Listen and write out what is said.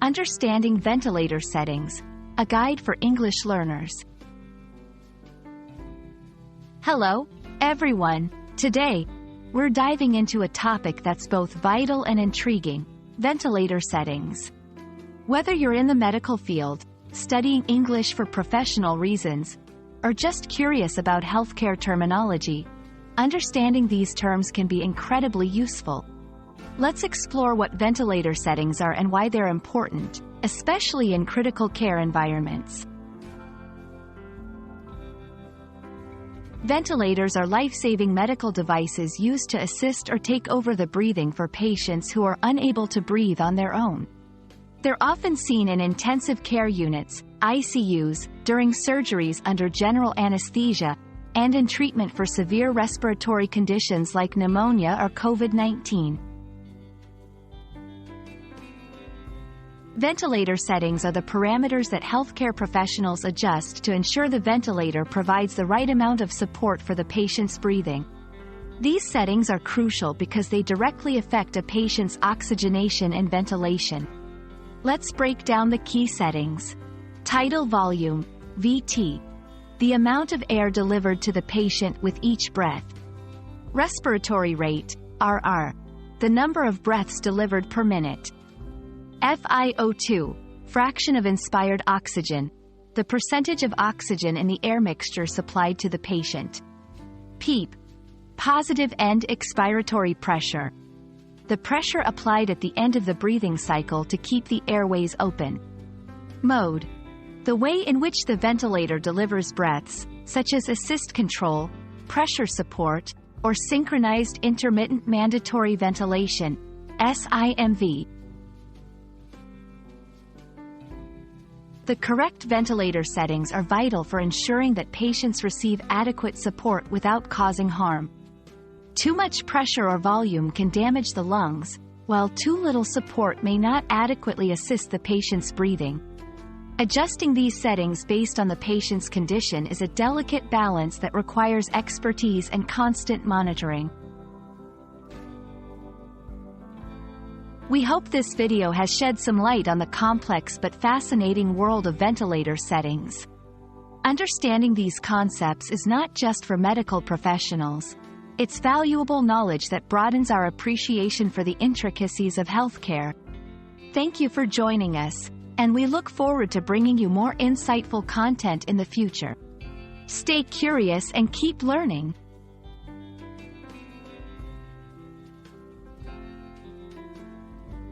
Understanding ventilator settings, a guide for English learners. Hello, everyone. Today, we're diving into a topic that's both vital and intriguing: ventilator settings. Whether you're in the medical field, studying English for professional reasons, or just curious about healthcare terminology, understanding these terms can be incredibly useful. Let's explore what ventilator settings are and why they're important, especially in critical care environments. Ventilators are life-saving medical devices used to assist or take over the breathing for patients who are unable to breathe on their own. They're often seen in intensive care units, ICUs, during surgeries under general anesthesia, and in treatment for severe respiratory conditions like pneumonia or COVID-19. Ventilator settings are the parameters that healthcare professionals adjust to ensure the ventilator provides the right amount of support for the patient's breathing. These settings are crucial because they directly affect a patient's oxygenation and ventilation. Let's break down the key settings. Tidal volume, VT. The amount of air delivered to the patient with each breath. Respiratory rate, RR. The number of breaths delivered per minute. FiO2, fraction of inspired oxygen, the percentage of oxygen in the air mixture supplied to the patient. PEEP, positive end expiratory pressure, the pressure applied at the end of the breathing cycle to keep the airways open. Mode, the way in which the ventilator delivers breaths, such as assist control, pressure support, or synchronized intermittent mandatory ventilation, SIMV. The correct ventilator settings are vital for ensuring that patients receive adequate support without causing harm. Too much pressure or volume can damage the lungs, while too little support may not adequately assist the patient's breathing. Adjusting these settings based on the patient's condition is a delicate balance that requires expertise and constant monitoring. We hope this video has shed some light on the complex but fascinating world of ventilator settings. Understanding these concepts is not just for medical professionals. It's valuable knowledge that broadens our appreciation for the intricacies of healthcare. Thank you for joining us, and we look forward to bringing you more insightful content in the future. Stay curious and keep learning.